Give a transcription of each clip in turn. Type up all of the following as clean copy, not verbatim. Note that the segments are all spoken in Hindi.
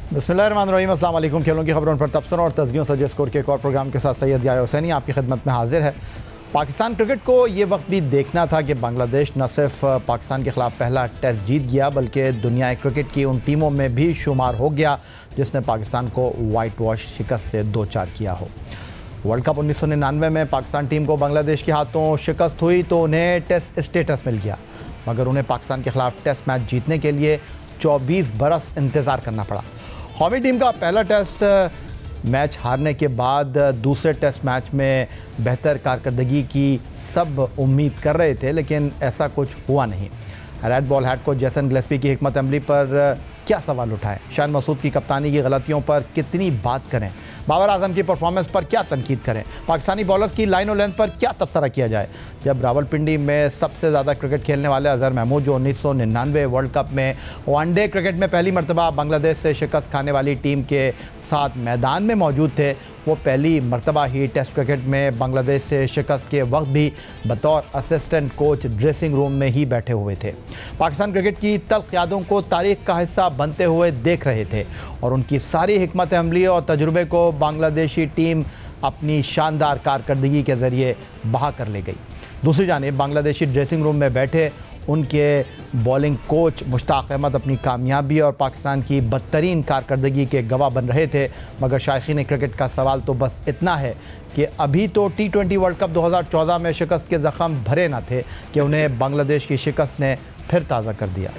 बिस्मिल्लाहिर्रहमानिर्रहीम, अस्सलाम वालेकुम। खेलों की खबरों पर तबसरों और तस्वीरों से स्कोर के एक और प्रोग्राम के साथ सैयद याया हुसैनी आपकी खिदमत में हाजिर है। पाकिस्तान क्रिकेट को ये वक्त भी देखना था कि बांग्लादेश न सिर्फ पाकिस्तान के ख़िलाफ़ पहला टेस्ट जीत गया बल्कि दुनिया क्रिकेट की उन टीमों में भी शुमार हो गया जिसने पाकिस्तान को वाइट वॉश शिकस्त से दो चार किया हो। वर्ल्ड कप 1999 में पाकिस्तान टीम को बांग्लादेश के हाथों शिकस्त हुई तो उन्हें टेस्ट स्टेटस मिल गया, मगर उन्हें पाकिस्तान के ख़िलाफ़ टेस्ट मैच जीतने के लिए 24 बरस इंतज़ार करना पड़ा। कौमी टीम का पहला टेस्ट मैच हारने के बाद दूसरे टेस्ट मैच में बेहतर कारकर्दगी की सब उम्मीद कर रहे थे, लेकिन ऐसा कुछ हुआ नहीं। Red ball head coach Jason Gillespie की हिकमत अमली पर क्या सवाल उठाएं, शान मसूद की कप्तानी की गलतियों पर कितनी बात करें, बाबर आजम की परफॉर्मेंस पर क्या तनकीद करें, पाकिस्तानी बॉलर्स की लाइन और लेंथ पर क्या तबसरा किया जाए, जब रावलपिंडी में सबसे ज़्यादा क्रिकेट खेलने वाले अजहर महमूद जो 1999 वर्ल्ड कप में वनडे क्रिकेट में पहली मरतबा बांग्लादेश से शिकस्त खाने वाली टीम के साथ मैदान में मौजूद थे, वो पहली मरतबा ही टेस्ट क्रिकेट में बांग्लादेश से शिकस्त के वक्त भी बतौर असिस्टेंट कोच ड्रेसिंग रूम में ही बैठे हुए थे। पाकिस्तान क्रिकेट की तल्ख यादों को तारीख का हिस्सा बनते हुए देख रहे थे और उनकी सारी हिकमत अमली और तजुर्बे को बांग्लादेशी टीम अपनी शानदार कारकर्दगी के ज़रिए बहा कर ले गई। दूसरी जानिब बांग्लादेशी ड्रेसिंग रूम में बैठे उनके बॉलिंग कोच मुश्ताक अहमद अपनी कामयाबी और पाकिस्तान की बदतरीन कारकर्दगी के गवाह बन रहे थे, मगर शायकीन क्रिकेट का सवाल तो बस इतना है कि अभी तो T20 वर्ल्ड कप 2014 में शिकस्त के ज़ख़म भरे न थे कि उन्हें बांग्लादेश की शिकस्त ने फिर ताज़ा कर दिया।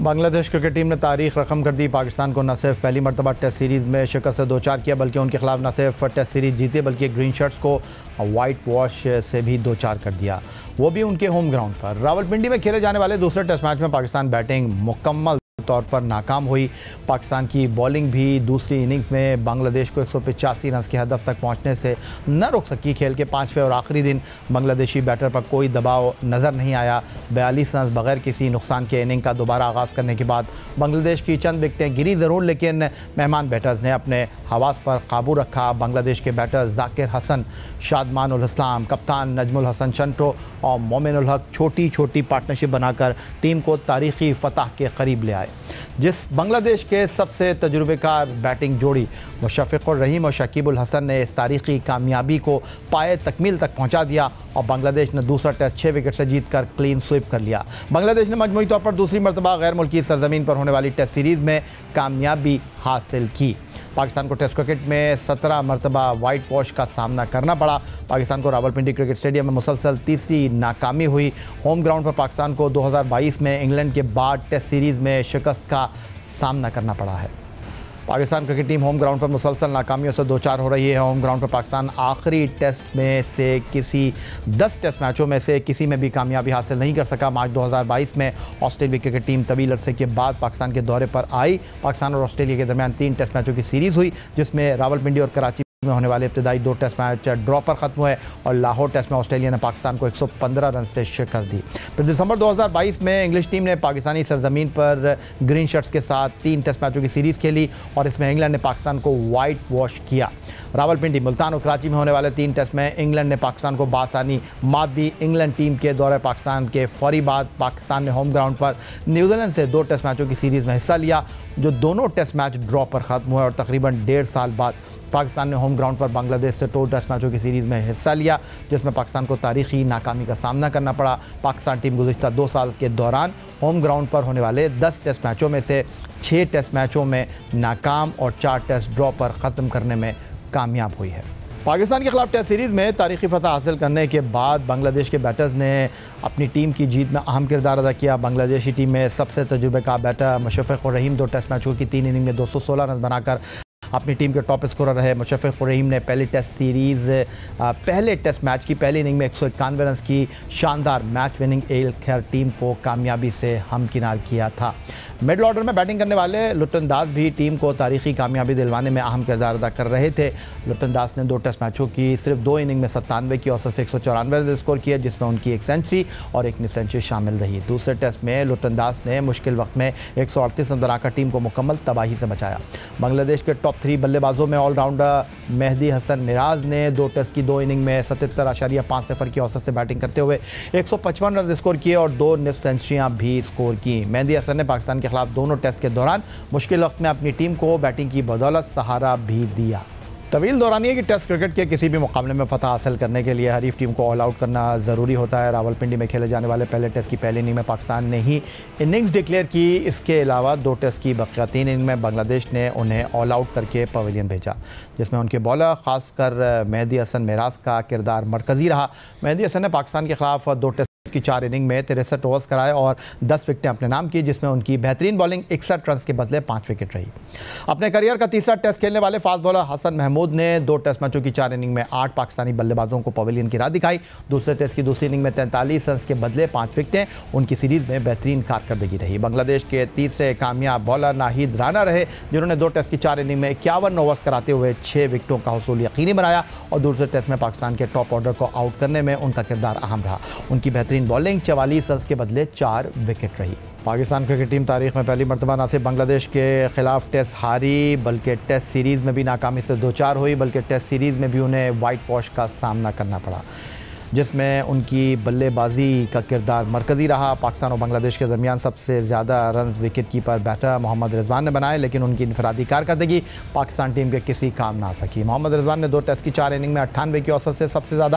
बांग्लादेश क्रिकेट टीम ने तारीख रकम कर दी। पाकिस्तान को न सिर्फ पहली मरतबा टेस्ट सीरीज़ में शिकस्त से दो चार किया बल्कि उनके खिलाफ न सिर्फ टेस्ट सीरीज़ जीते बल्कि ग्रीन शर्ट्स को वाइट वॉश से भी दो चार कर दिया, वो भी उनके होम ग्राउंड पर। रावलपिंडी में खेले जाने वाले दूसरे टेस्ट मैच में पाकिस्तान बैटिंग मुकम्मल तौर पर नाकाम हुई। पाकिस्तान की बॉलिंग भी दूसरी इनिंग्स में बांग्लादेश को 185 रन के हदफ तक पहुंचने से न रोक सकी। खेल के पाँचवें और आखिरी दिन बांग्लादेशी बैटर पर कोई दबाव नज़र नहीं आया। 42 रन बगैर किसी नुकसान के इनिंग का दोबारा आगाज़ करने के बाद बांग्लादेश की चंद विकेटें गिरी ज़रूर, लेकिन मेहमान बैटर्स ने अपने हवास पर काबू रखा। बांग्लादेश के बैटर जाकिर हसन, शादमान उल इस्लाम, कप्तान नजमुल हसन चंटो और मोमिन उल हक छोटी छोटी पार्टनरशिप बनाकर टीम को तारीखी फतह के करीब ले आए। जिस बांग्लादेश के सबसे तजुर्बेकार बैटिंग जोड़ी मुशफ़िक़ुर रहीम और शकीबुल हसन ने इस तारीखी कामयाबी को पाए तकमील तक पहुंचा दिया और बांग्लादेश ने दूसरा टेस्ट 6 विकेट से जीतकर क्लीन स्वीप कर लिया। बांग्लादेश ने मजमूई तौर पर दूसरी मरतबा गैर मुल्की सरजमीन पर होने वाली टेस्ट सीरीज़ में कामयाबी हासिल की। पाकिस्तान को टेस्ट क्रिकेट में 17 मरतबा वाइट वॉश का सामना करना पड़ा। पाकिस्तान को रावलपिंडी क्रिकेट स्टेडियम में मुसलसल तीसरी नाकामी हुई। होम ग्राउंड पर पाकिस्तान को 2022 में इंग्लैंड के बाद टेस्ट सीरीज़ में शिकस्त का सामना करना पड़ा है। Pakistan cricket team home ground पर मुसलसल नाकामियों से दो चार हो रही है। होम ग्राउंड पर पाकिस्तान आखिरी टेस्ट में से किसी 10 टेस्ट मैचों में से किसी में भी कामयाबी हासिल नहीं कर सका। मार्च 2022 में ऑस्ट्रेलिया क्रिकेट टीम तवील अरसे के बाद पाकिस्तान के दौरे पर आई। पाकिस्तान और ऑस्ट्रेलिया के दरमियान 3 टेस्ट मैचों की सीरीज़ हुई जिसमें रावलपिंडी और कराची में होने वाले इब्तदाई 2 टेस्ट मैच ड्रॉ पर ख़त्म हुए और लाहौर टेस्ट में ऑस्ट्रेलिया ने पाकिस्तान को 115 रन से शिकस्त दी। फिर दिसंबर 2022 में इंग्लिश टीम ने पाकिस्तानी सरजमीन पर ग्रीन शर्ट्स के साथ 3 टेस्ट मैचों की सीरीज़ खेली और इसमें इंग्लैंड ने पाकिस्तान को वाइट वॉश किया। रावलपिंडी, मुल्तान और कराची में होने वाले 3 टेस्ट में इंग्लैंड ने पाकिस्तान को बासानी मात दी। इंग्लैंड टीम के दौरे पाकिस्तान के फौरी बाद पाकिस्तान ने होम ग्राउंड पर न्यूजीलैंड से 2 टेस्ट मैचों की सीरीज़ में हिस्सा लिया जो दोनों टेस्ट मैच ड्रॉ पर ख़त्म हुए और तकरीबन 1.5 साल बाद पाकिस्तान ने होम ग्राउंड पर बांग्लादेश से 2 टेस्ट मैचों की सीरीज़ में हिस्सा लिया जिसमें पाकिस्तान को तारीखी नाकामी का सामना करना पड़ा। पाकिस्तान टीम गुज़िश्ता 2 साल के दौरान होम ग्राउंड पर होने वाले 10 टेस्ट मैचों में से 6 टेस्ट मैचों में नाकाम और 4 टेस्ट ड्रॉ पर ख़त्म करने में कामयाब हुई है। पाकिस्तान के खिलाफ टेस्ट सीरीज़ में तारीखी फतह हासिल करने के बाद बांग्लादेश के बैटर्स ने अपनी टीम की जीत में अहम किरदार अदा किया। बांग्लादेशी टीम में सबसे तजुर्बेकार बैटर मुशफ़िक़ुर रहीम 2 टेस्ट मैचों की 3 इनिंग में 216 रन बनाकर अपनी टीम के टॉप स्कोरर रहे। मुशफ़िक़ुर रहीम ने पहले टेस्ट मैच की पहली इनिंग में 191 रन की शानदार मैच विनिंग एक खैर टीम को कामयाबी से हमकिनार किया था। मिडल ऑर्डर में बैटिंग करने वाले लुटन दास भी टीम को तारीखी कामयाबी दिलवाने में अहम किरदार अदा कर रहे थे। लुटन दास ने 2 टेस्ट मैचों की सिर्फ 2 इनिंग में 97 की औसत से 194 रन स्कोर किए जिसमें उनकी 1 सेंचुरी और 1 निफ सेंचुरी शामिल रही। दूसरे टेस्ट में लुटन दास ने मुश्किल वक्त में 138 रन बनाकर टीम को मुकम्मल तबाही से बचाया। बांग्लादेश के टॉप टॉप 3 बल्लेबाजों में ऑलराउंडर मेहदी हसन मिराज ने 2 टेस्ट की 2 इनिंग में 77.5 की औसत से बैटिंग करते हुए 155 रन स्कोर किए और 2 निफ्ट सेंचुरियां भी स्कोर की। मेहदी हसन ने पाकिस्तान के खिलाफ दोनों टेस्ट के दौरान मुश्किल वक्त में अपनी टीम को बैटिंग की बदौलत सहारा भी दिया। तवील दौरानिए कि टेस्ट क्रिकेट के किसी भी मुकाबले में फतह हासिल करने के लिए हरीफ टीम को ऑल आउट करना ज़रूरी होता है। रावलपिंडी में खेले जाने वाले पहले टेस्ट की पहली इनिंग में पाकिस्तान ने ही इनिंग्स डिक्लेयर की। इसके अलावा 2 टेस्ट की बकिया 3 इनिंग में बांग्लादेश ने उन्हें ऑल आउट करके पवेलियन भेजा, जिसमें उनके बॉलर खासकर मेहदी हसन मिराज का किरदार मरकज़ी रहा। मेहदी हसन ने पाकिस्तान के खिलाफ 2 टेस्ट की 4 इनिंग में 63 ओवर्स कराए और 10 विकेटें अपने नाम की, जिसमें उनकी बेहतरीन बॉलिंग 61 रन के बदले 5 विकेट रही। अपने करियर का तीसरा टेस्ट खेलने वाले फास्ट बॉलर हसन महमूद ने 2 टेस्ट मैचों की 4 इनिंग में 8 पाकिस्तानी बल्लेबाजों को पवेलियन की राह दिखाई। दूसरे टेस्ट की दूसरी इनिंग में 43 रन के बदले 5 विकेटें उनकी सीरीज में बेहतरीन कारकर्दगी रही। बांग्लादेश के तीसरे कामयाब बॉलर नाहिद राना रहे, जिन्होंने 2 टेस्ट की 4 इनिंग में 51 ओवर्स कराते हुए 6 विकेटों का हसूल यकीनी बनाया और दूसरे टेस्ट में पाकिस्तान के टॉप ऑर्डर को आउट करने में उनका किरदार अहम रहा। उनकी बेहतरीन बॉलिंग 44 रन के बदले 4 विकेट रही। पाकिस्तान क्रिकेट टीम तारीख में पहली मरतबा न सिर्फ बांग्लादेश के खिलाफ टेस्ट हारी, बल्कि टेस्ट सीरीज़ में भी नाकामी से 2-4 हुई, बल्कि टेस्ट सीरीज़ में भी उन्हें वाइट वॉश का सामना करना पड़ा, जिसमें उनकी बल्लेबाजी का किरदार मरकज़ी रहा। पाकिस्तान और बांग्लादेश के दरमियान सबसे ज़्यादा run wicket keeper batter Mohammad Rizwan ने बनाए, लेकिन उनकी इनफरादी कारकर्दगी पाकिस्तान टीम के किसी काम ना सकी। मोहम्मद रिजवान ने 2 टेस्ट की 4 इनिंग में 98 की औसत से सबसे ज़्यादा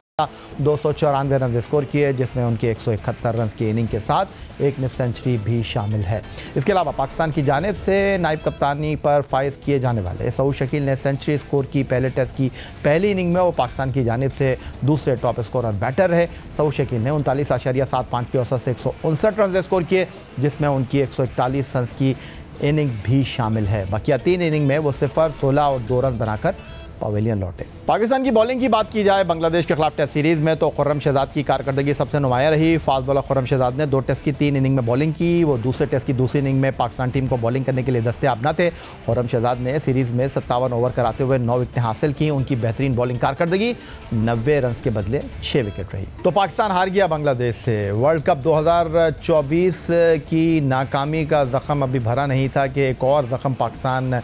294 रन स्कोर किए, जिसमें उनकी 171 रन की इनिंग के साथ एक निफ्ट सेंचुरी भी शामिल है। इसके अलावा पाकिस्तान की जानिब से नायब कप्तानी पर फाइज किए जाने वाले सऊद शकील ने सेंचुरी स्कोर की। पहले टेस्ट की पहली इनिंग में वो पाकिस्तान की जानिब से दूसरे टॉप स्कोरर बैटर रहे। सऊद शकील ने 39.75 की औसत से 159 रन स्कोर किए, जिसमें उनकी 141 रन की इनिंग भी शामिल है। बाकी 3 इनिंग में वो 0, 16 और 2 रन बनाकर पवेलियन लौटे। पाकिस्तान की बॉलिंग की बात की जाए बांग्लादेश के खिलाफ टेस्ट सीरीज़ में तो खुर्रम शहजाद की कारकर्दगी सबसे नुमायां रही। फास्ट बॉलर खुर्रम शहजाद ने 2 टेस्ट की 3 इनिंग में बॉलिंग की। वो दूसरे टेस्ट की दूसरी इनिंग में पाकिस्तान टीम को बॉलिंग करने के लिए दस्तयाब न थे। खुर्रम शहजाद ने सीरीज़ में 57 ओवर कराते हुए 9 विकेटें हासिल की। उनकी बेहतरीन बॉलिंग कारकर्दगी 90 रन के बदले 6 विकेट रही। तो पाकिस्तान हार गया बांग्लादेश से। वर्ल्ड कप 2024 की नाकामी का ज़ख्म अभी भरा नहीं था कि एक और ज़ख्म पाकिस्तान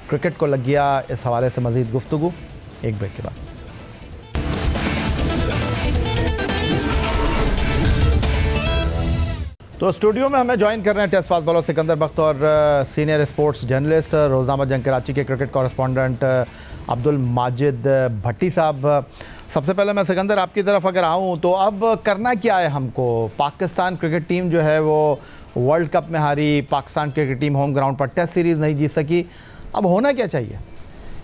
क्रिकेट को लग गया। इस हवाले से मज़ीद गुफ्तगू एक ब्रेक के बाद। तो स्टूडियो में हमें ज्वाइन कर रहे हैं टेस्ट फास्ट बॉलर सिकंदर बख्त और सीनियर स्पोर्ट्स जर्नलिस्ट रोज़नामा जंग कराची के क्रिकेट कॉरेस्पॉन्डेंट अब्दुल माजिद भट्टी साहब। सबसे पहले मैं सिकंदर आपकी तरफ अगर आऊँ तो अब करना क्या है हमको? पाकिस्तान क्रिकेट टीम जो है वो वर्ल्ड कप में हारी, Pakistan cricket team home ground पर टेस्ट सीरीज़ नहीं जीत सकी, अब होना क्या चाहिए?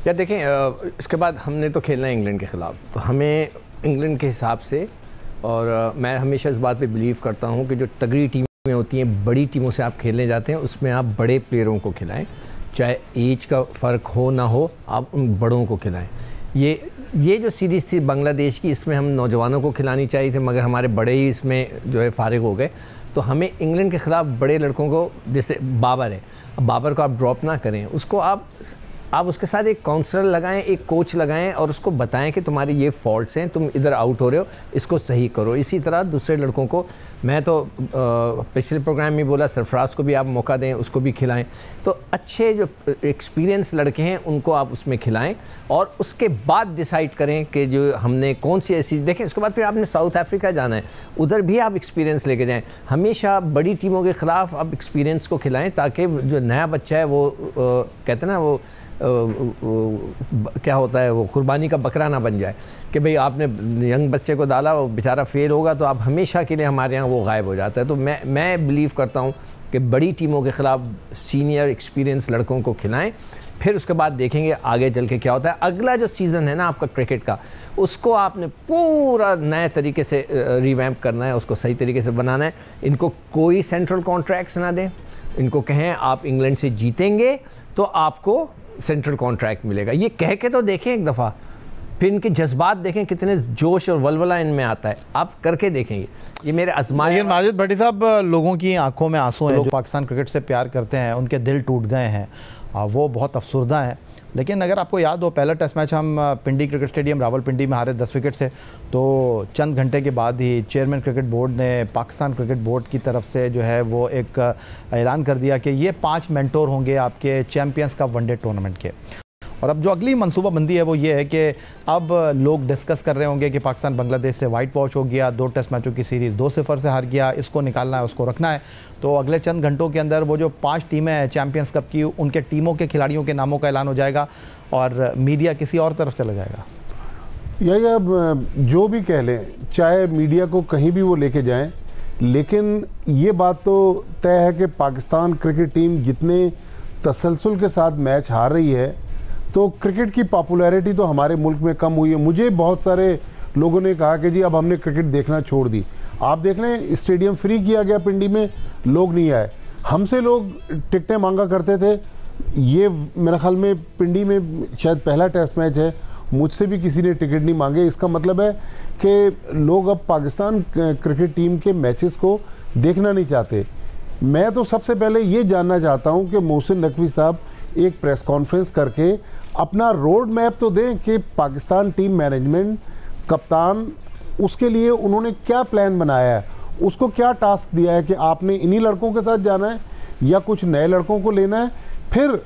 यार देखें, इसके बाद हमने तो खेलना है इंग्लैंड के ख़िलाफ़, तो हमें इंग्लैंड के हिसाब से, और मैं हमेशा इस बात पे बिलीव करता हूँ कि जो तगड़ी टीमें होती हैं, बड़ी टीमों से आप खेलने जाते हैं, उसमें आप बड़े प्लेयरों को खिलाएं, चाहे एज का फ़र्क हो ना हो, आप उन बड़ों को खिलाएं। ये जो सीरीज़ थी बांग्लादेश की, इसमें हम नौजवानों को खिलानी चाहिए थी, मगर हमारे बड़े ही इसमें जो है फारिग हो गए। तो हमें इंग्लैंड के ख़िलाफ़ बड़े लड़कों को, जैसे बाबर है, अब बाबर को आप ड्रॉप ना करें, उसको आप उसके साथ एक काउंसलर लगाएं, एक कोच लगाएं और उसको बताएं कि तुम्हारे ये फॉल्ट्स हैं, तुम इधर आउट हो रहे हो, इसको सही करो। इसी तरह दूसरे लड़कों को, मैं तो पिछले प्रोग्राम में बोला, सरफराज को भी आप मौका दें, उसको भी खिलाएं। तो अच्छे जो एक्सपीरियंस लड़के हैं उनको आप उसमें खिलाएं और उसके बाद डिसाइड करें कि जो हमने कौन सी ऐसी, देखें उसके बाद फिर आपने साउथ अफ्रीका जाना है, उधर भी आप एक्सपीरियंस लेके जाएँ। हमेशा बड़ी टीमों के ख़िलाफ़ आप एक्सपीरियंस को खिलाएँ, ताकि जो नया बच्चा है वो कहते हैं ना, वो क्या होता है, वो कुर्बानी का बकरा ना बन जाए कि भाई आपने यंग बच्चे को डाला, वो बेचारा फेल होगा तो आप हमेशा के लिए हमारे यहाँ वो गायब हो जाता है। तो मैं बिलीव करता हूँ कि बड़ी टीमों के ख़िलाफ़ सीनियर एक्सपीरियंस लड़कों को खिलाएं, फिर उसके बाद देखेंगे आगे चल के क्या होता है। अगला जो सीज़न है ना आपका क्रिकेट का, उसको आपने पूरा नए तरीके से रिवैम्प करना है, उसको सही तरीके से बनाना है। इनको कोई सेंट्रल कॉन्ट्रैक्ट्स ना दें, इनको कहें आप इंग्लैंड से जीतेंगे तो आपको सेंट्रल कॉन्ट्रैक्ट मिलेगा। ये कह के तो देखें एक दफ़ा, फिर इनके जज्बात देखें, कितने जोश और वलवला इनमें आता है, आप करके देखेंगे। ये मेरे आजमाए। माजिद भट्टी साहब, लोगों की आंखों में आंसू हैं, जो पाकिस्तान क्रिकेट से प्यार करते हैं, उनके दिल टूट गए हैं, वो बहुत अफसुर्दा हैं। लेकिन अगर आपको याद हो, पहला टेस्ट मैच हम पिंडी क्रिकेट स्टेडियम रावलपिंडी में हारे 10 विकेट से, तो चंद घंटे के बाद ही चेयरमैन क्रिकेट बोर्ड ने पाकिस्तान क्रिकेट बोर्ड की तरफ से जो है वो एक ऐलान कर दिया कि ये 5 मेंटोर होंगे आपके चैम्पियंस कप वनडे टूर्नामेंट के। और अब जो अगली मनसूबाबंदी है वो ये है कि अब लोग डिस्कस कर रहे होंगे कि पाकिस्तान बांग्लादेश से वाइट वॉश हो गया, 2 टेस्ट मैचों की सीरीज़ 2-0 से हार गया, इसको निकालना है, उसको रखना है। तो अगले चंद घंटों के अंदर वो जो 5 टीमें हैं चैम्पियंस कप की, उनके टीमों के खिलाड़ियों के नामों का ऐलान हो जाएगा और मीडिया किसी और तरफ चला जाएगा। या जो भी कह लें, चाहे मीडिया को कहीं भी वो लेके जाएं, लेकिन ये बात तो तय है कि पाकिस्तान क्रिकेट टीम जितने तसलसल के साथ मैच हार रही है तो क्रिकेट की पॉपुलैरिटी तो हमारे मुल्क में कम हुई है। मुझे बहुत सारे लोगों ने कहा कि जी अब हमने क्रिकेट देखना छोड़ दी। आप देख लें, स्टेडियम फ्री किया गया पिंडी में, लोग नहीं आए। हमसे लोग टिकटें मांगा करते थे। ये मेरे ख्याल में पिंडी में शायद पहला टेस्ट मैच है, मुझसे भी किसी ने टिकट नहीं मांगे। इसका मतलब है कि लोग अब पाकिस्तान क्रिकेट टीम के मैचेस को देखना नहीं चाहते। मैं तो सबसे पहले ये जानना चाहता हूं कि मोहसिन नकवी साहब एक प्रेस कॉन्फ्रेंस करके अपना रोड मैप तो दें कि पाकिस्तान टीम मैनेजमेंट, कप्तान, उसके लिए उन्होंने क्या प्लान बनाया है, उसको क्या टास्क दिया है कि आपने इन्हीं लड़कों के साथ जाना है या कुछ नए लड़कों को लेना है। फिर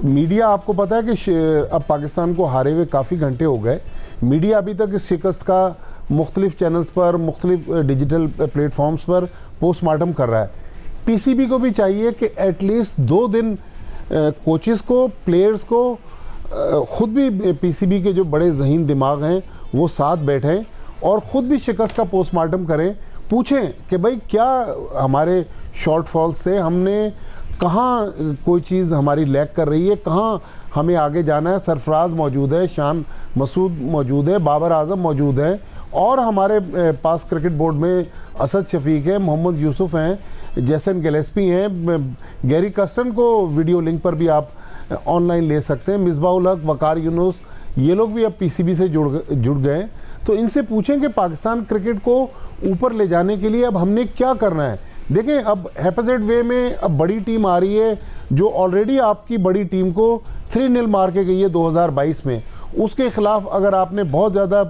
मीडिया, आपको पता है कि अब पाकिस्तान को हारे हुए काफ़ी घंटे हो गए। मीडिया अभी तक इस शिकस्त का मुख्तलिफ चैनल्स पर, मुख्तलिफ डिजिटल प्लेटफॉर्म्स पर पोस्टमार्टम कर रहा है। पीसीबी को भी चाहिए कि एटलीस्ट 2 दिन कोचेस को, प्लेयर्स को, ख़ुद भी पीसीबी के जो बड़े ज़हीन दिमाग हैं वो साथ बैठें और ख़ुद भी शिकस्त का पोस्टमार्टम करें, पूछें कि भाई क्या हमारे शॉर्टफॉल्स थे, हमने कहाँ कोई चीज़ हमारी लैग कर रही है, कहाँ हमें आगे जाना है। सरफराज मौजूद है, शान मसूद मौजूद है, बाबर आजम मौजूद है और हमारे पास क्रिकेट बोर्ड में असद शफीक है, मोहम्मद यूसुफ हैं, जैसन गिलेस्पी हैं, गैरी कस्टन को वीडियो लिंक पर भी आप ऑनलाइन ले सकते हैं, मिसबाउल हक, वकार यूनुस, ये लोग भी अब पीसीबी से जुड़ गए। तो इनसे पूछें कि पाकिस्तान क्रिकेट को ऊपर ले जाने के लिए अब हमने क्या करना है। देखें, अब हैपोजेट वे में अब बड़ी टीम आ रही है जो ऑलरेडी आपकी बड़ी टीम को 3-0 मार के गई है 2022 में। उसके खिलाफ अगर आपने बहुत ज़्यादा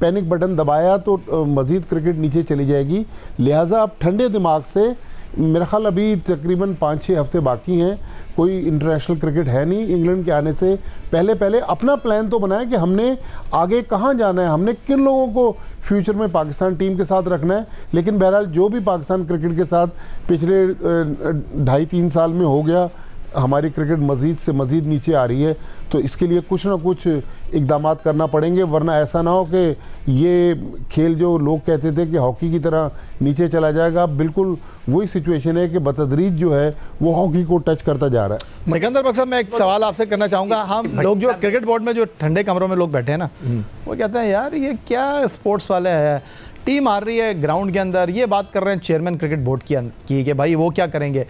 पैनिक बटन दबाया तो मज़ीद क्रिकेट नीचे चली जाएगी। लिहाजा आप ठंडे दिमाग से, मेरा ख्याल अभी तकरीबन 5-6 हफ्ते बाकी हैं, कोई इंटरनेशनल क्रिकेट है नहीं, इंग्लैंड के आने से पहले अपना प्लान तो बनाएं कि हमने आगे कहाँ जाना है, हमने किन लोगों को फ्यूचर में पाकिस्तान टीम के साथ रखना है। लेकिन बहरहाल जो भी पाकिस्तान क्रिकेट के साथ पिछले 2.5-3 साल में हो गया, हमारी क्रिकेट मज़ीद से मज़ीद नीचे आ रही है, तो इसके लिए कुछ ना कुछ इक़दाम करना पड़ेंगे, वरना ऐसा ना हो कि ये खेल जो लोग कहते थे कि हॉकी की तरह नीचे चला जाएगा, बिल्कुल वही सिचुएशन है कि बतदरीज जो है वो हॉकी को टच करता जा रहा है। सिकंदर बख्श साहब, मैं एक सवाल आपसे करना चाहूँगा। हम लोग जो क्रिकेट बोर्ड में जो ठंडे कमरों में लोग बैठे हैं ना, वो कहते हैं यार ये क्या स्पोर्ट्स वाले हैं, टीम आ रही है ग्राउंड के अंदर, ये बात कर रहे हैं चेयरमैन क्रिकेट बोर्ड की कि भाई वो क्या करेंगे।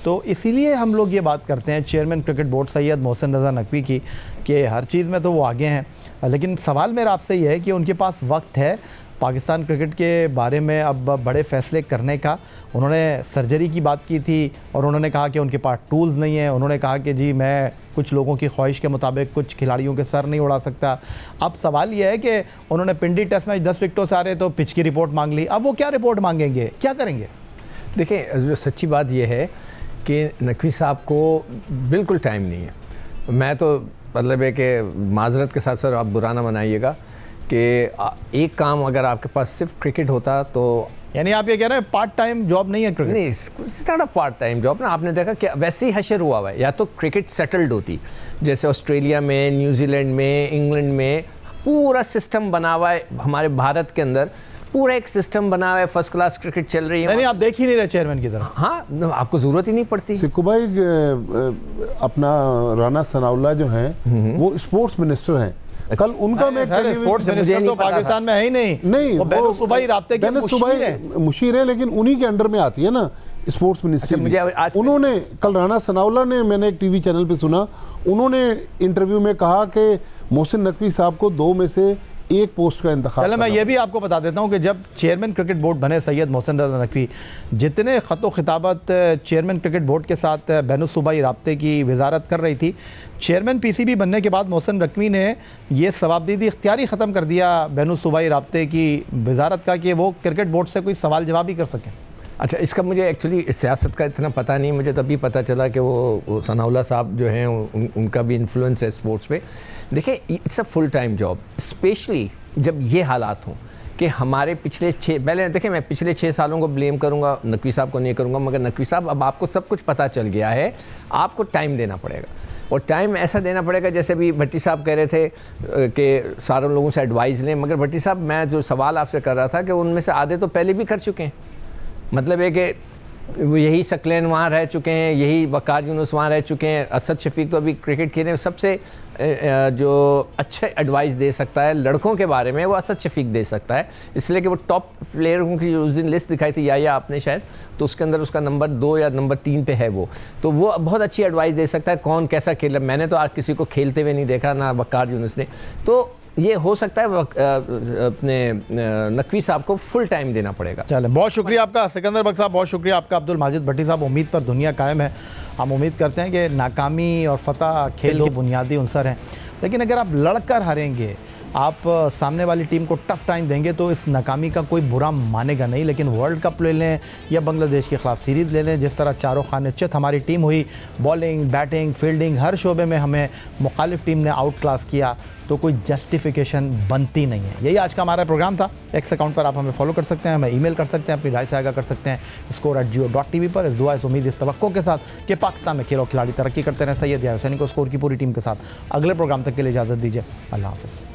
तो इसीलिए हम लोग ये बात करते हैं chairman cricket board Syed Mohsin Raza Naqvi की कि हर चीज़ में तो वो आगे हैं, लेकिन सवाल मेरा आपसे ये है कि उनके पास वक्त है पाकिस्तान क्रिकेट के बारे में अब बड़े फ़ैसले करने का। उन्होंने सर्जरी की बात की थी और उन्होंने कहा कि उनके पास टूल्स नहीं हैं। उन्होंने कहा कि जी मैं कुछ लोगों की ख्वाहिश के मुताबिक कुछ खिलाड़ियों के सर नहीं उड़ा सकता। अब सवाल ये है कि उन्होंने पिंडी टेस्ट मैच 10 विकेटों से आ रहे तो पिच की रिपोर्ट मांग ली, अब वो क्या रिपोर्ट मांगेंगे, क्या करेंगे? देखिए, जो सच्ची बात यह है कि नकवी साहब को बिल्कुल टाइम नहीं है। मैं तो मतलब है कि माजरत के साथ सर आप बुरा ना मनाइएगा कि एक काम अगर आपके पास सिर्फ क्रिकेट होता तो, यानी आप ये कह रहे हैं पार्ट टाइम जॉब नहीं है क्रिकेट? नहीं, it's not a part time job ना। आपने देखा कि वैसे ही हशर हुआ हुआ है, या तो क्रिकेट सेटल्ड होती, जैसे ऑस्ट्रेलिया में, न्यूजीलैंड में, इंग्लैंड में पूरा सिस्टम बना हुआ है, हमारे भारत के अंदर पूरा एक सिस्टम बना हुआ है, फर्स्ट क्लास क्रिकेट चल रही है। नहीं, आप देख ही नहीं रहे चेयरमैन की तरफ। हाँ, आपको ज़रूरत ही नहीं पड़ती। सिक्कू भाई, अपना राना सनाउल्लाह जो हैं वो स्पोर्ट्स मिनिस्टर हैं। कल उनका मैं स्पोर्ट्स मिनिस्टर तो पाकिस्तान में है ही नहीं, वो सूबाई राब्ते के मुशीर है, लेकिन उन्हीं के अंडर में आती है ना स्पोर्ट्स मिनिस्ट्री। उन्होंने कल राना सनाउल्लाह ने, मैंने एक टीवी चैनल पे सुना, उन्होंने इंटरव्यू में कहा कि मोहसिन नकवी साहब को 2 में से एक पोस्ट का इंतखाब। चलो मैं ये भी आपको बता देता हूँ कि जब चेयरमैन क्रिकेट बोर्ड बने सैयद मोहसिन रज़ा नकवी, जितने ख़त खिताबत चेयरमैन क्रिकेट बोर्ड के साथ बैनुल-सूबाई राब्ते की वजारत कर रही थी, चेयरमैन पीसीबी बनने के बाद मोहसिन नकवी ने ये सवाबदीदी इख्तियारी ख़त्म कर दिया बैनुल-सूबाई राब्ते की वजारत का कि वो क्रिकेट बोर्ड से कोई सवाल जवाब ही कर सकें। अच्छा, इसका मुझे एक्चुअली सियासत का इतना पता नहीं, मुझे तभी पता चला कि वो सनाउल्लाह साहब जो हैं उनका भी इन्फ्लुएंस है स्पोर्ट्स पे। देखिए, it's a full time job, specially जब ये हालात हों कि हमारे पहले देखिए, मैं पिछले 6 सालों को ब्लेम करूंगा, नकवी साहब को नहीं करूंगा, मगर नकवी साहब अब आपको सब कुछ पता चल गया है, आपको टाइम देना पड़ेगा। और टाइम ऐसा देना पड़ेगा, जैसे भी भट्टी साहब कह रहे थे कि सारे लोगों से एडवाइस लें, मगर भट्टी साहब, मैं जो सवाल आपसे कर रहा था कि उनमें से आधे तो पहले भी कर चुके हैं। मतलब है कि यही सकलैन वहाँ रह चुके हैं, यही वकार यूनुस वहाँ रह चुके हैं, असद शफीक तो अभी क्रिकेट खेलने में सबसे जो अच्छे एडवाइस दे सकता है लड़कों के बारे में, वो असद शफीक दे सकता है, इसलिए कि वो टॉप प्लेयरों की उस दिन लिस्ट दिखाई थी या आपने शायद, तो उसके अंदर उसका नंबर 2 या नंबर 3 पे है वो, तो वो बहुत अच्छी एडवाइस दे सकता है कौन कैसा खेल रहा है। मैंने तो आज किसी को खेलते हुए नहीं देखा, ना वकार यूनुस ने, तो ये हो सकता है अपने नकवी साहब को फुल टाइम देना पड़ेगा। चले, बहुत शुक्रिया आपका सिकंदर बख्श साहब, बहुत शुक्रिया आपका अब्दुल माजिद भट्टी साहब। उम्मीद पर दुनिया कायम है। हम उम्मीद करते हैं कि नाकामी और फतह खेल के बुनियादी अंसर हैं, लेकिन अगर आप लड़कर हारेंगे, आप सामने वाली टीम को टफ टाइम देंगे, तो इस नाकामी का कोई बुरा मानेगा नहीं। लेकिन वर्ल्ड कप ले लें या बांग्लादेश के ख़िलाफ़ सीरीज़ ले लें, जिस तरह चारों खाने चित हमारी टीम हुई, बॉलिंग, बैटिंग, फील्डिंग, हर शोबे में हमें मुखालिफ टीम ने आउट क्लास किया, तो कोई जस्टिफिकेशन बनती नहीं है। यही आज का हमारा प्रोग्राम था। एक्स अकाउंट पर आप हमें फॉलो कर सकते हैं, हमें ईमेल कर सकते हैं, अपनी राय से आगाह कर सकते हैं score@geo.tv पर। इस दुआ, इस उम्मीद, इस तवक्को के साथ कि पाकिस्तान में खेल और खिलाड़ी तरक्की करते रहें। सैयद याहिया हुसैनी को स्कोर की पूरी टीम के साथ अगले प्रोग्राम तक के लिए इजाज़त दीजिए। अल्लाह हाफ़िज़।